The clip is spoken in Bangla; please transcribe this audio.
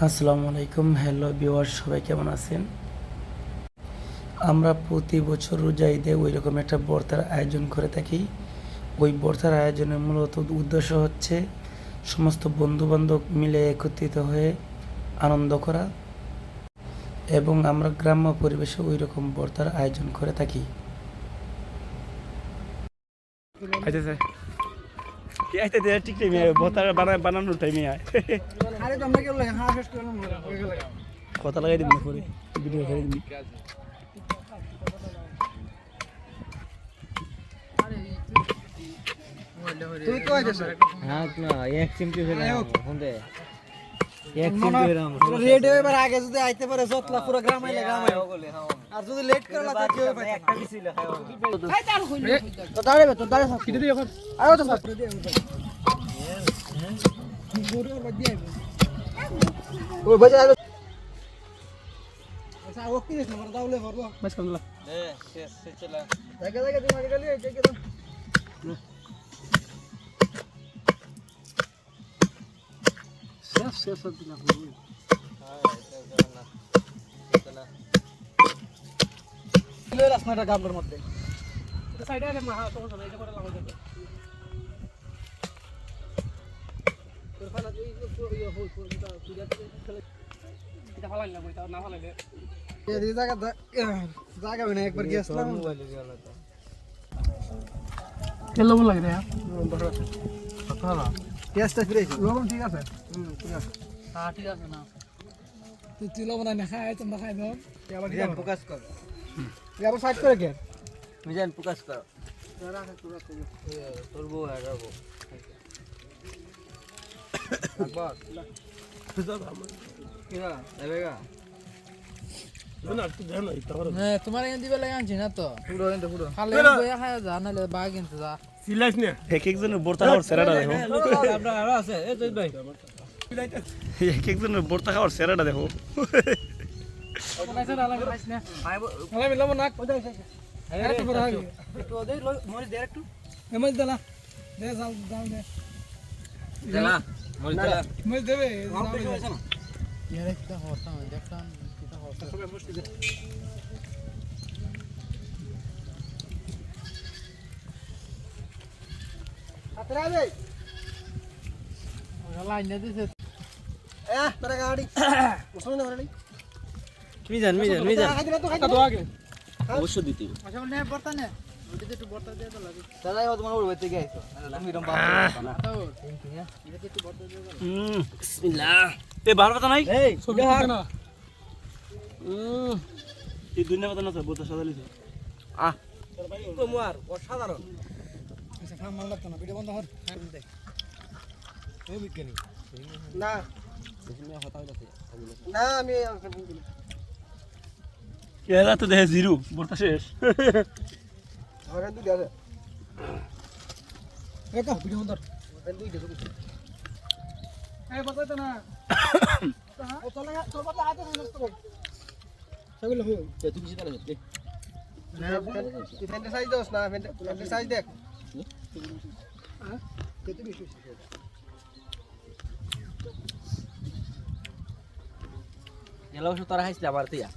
আসসালামু আলাইকুম, হ্যালো ভিউয়ার্স, সবাই কেমন আছেন? আমরা প্রতি বছর রোজা ঈদে ওই রকম একটা বর্তার আয়োজন করে থাকি। ওই বর্তার আয়োজনের মূলত উদ্দেশ্য হচ্ছে সমস্ত বন্ধুবান্ধব মিলে একত্রিত হয়ে আনন্দ করা, এবং আমরা গ্রাম্য পরিবেশে ওই রকম বর্তার আয়োজন করে থাকি। আইতেছে কি আইতে ঠিক টাইমে ভোতার বানানোর টাইমে আয় আরে তো আমরা কেউ লাগে হ্যাঁ শেষ করলাম হয়ে গেল কথা লাগাই দিবি না পরে ভিডিও করে দিবি। তুই তো আইছিস হ্যাঁ না এক চিমটি হইলো হন্দে এক চিমটি হইলাম রেড এবার আগে যদি আইতে পারে যতলা পুরো গ্রাম আইলে গ্রাম আইলে আর যদি লেট করে লাগা কেউ পাইছে একটা দিছিল এই তার হইল তো দাঁড়াবে তো দাঁড়া থাক কিতে দিও এখন আয়ো তো থাক পুরো বাদি আইবে ওই বাজে আইবে আচ্ছা ও কি দিছ না দাউলে ভরবো বাস করলা এ শেষ চলা জায়গা জায়গা দিমাগে গলি জায়গা দাও শেষ দিলা লে রাসনাটা গাবলার মধ্যে সাইডে আরে মা সমস্যা নাই এটা করে লাগাই দে তোর ফালা তুই ইয়ে হল তুই এটা ভালো লাগলো এটা না ভালো লাগে এই জায়গা জায়গা বিনা একবার গিয়েছিলাম কেলো বল লাগে রে ভালো টেস্টটা ফিরেছে লবণ ঠিক আছে ঠিক আছে হ্যাঁ ঠিক আছে না তুই লবণ না খায় তোমরা খাই দাও আবার মিজান ফোকাস কর আবার সাইড করে কে মিজান ফোকাস কর তোর বউ আর বউ আকবর কিরা দেবেগা না তুই জানো এটা বড় হ্যাঁ তোমার এখান দিবে লাগে আনছি না তো পুরো এন্ড পুরো খালে বইয়া খায় যা নালে বাঘ কিনতে যা সিলাইস না এক একজনের বর্তা খাওয়ার সেরাটা দেখো আমরা আরো আছে এই তুই ভাই এক একজনের বর্তা খাওয়ার সেরাটা দেখো আলাম লবণ না কোথায় আছে আরে তো বড় হবে একটু ওদের মরিচ দে একটু এমএল দালা দে যাও যাও দে দেলা মরিচ দেলা এমএল দেবে ইয়ার একটা হরতাম দেখতাম কিটা হরতাম আতরা বে লাইন দিছে এ তোরা গাড়ি উসুন না রে মিজান আগে তো খাই তো আগে অবশ্যই দিতে আচ্ছা নে বর্তা নে ওদিকে একটু বর্তা দিয়ে তো লাগে দাদা ও তোমার উড়তে গেছো তুমি এরকম বাপ না তো এদিকে একটু বর্তা দিয়ে তো বিসমিল্লাহ এ বার কথা নাই এই ছবি হাক না এই দুনিয়া কথা না তো বর্তা সাজালিছে আহ তোমার অসাধারণ আচ্ছা খাম মাল লাগতো না ভিডিও বন্ধ কর দেখ এই বিজ্ঞানী না না আমি এরা তো দেখে জিরো বর্তা শেষ আমার দুই আছে এ কো ভিডিও বন্ধ কর দুই দে এই বাতাইতো না ও চলে তোর বাতা আতে নষ্ট কর সেগুলো হই তুমি সেটা যাচ্ছে না ফ্যান্টা সাইজ দাও না ফ্যান্টা সাইজ দেখ হ্যাঁ কত বেশি এলাও তারা হাসলে আবার তিয়া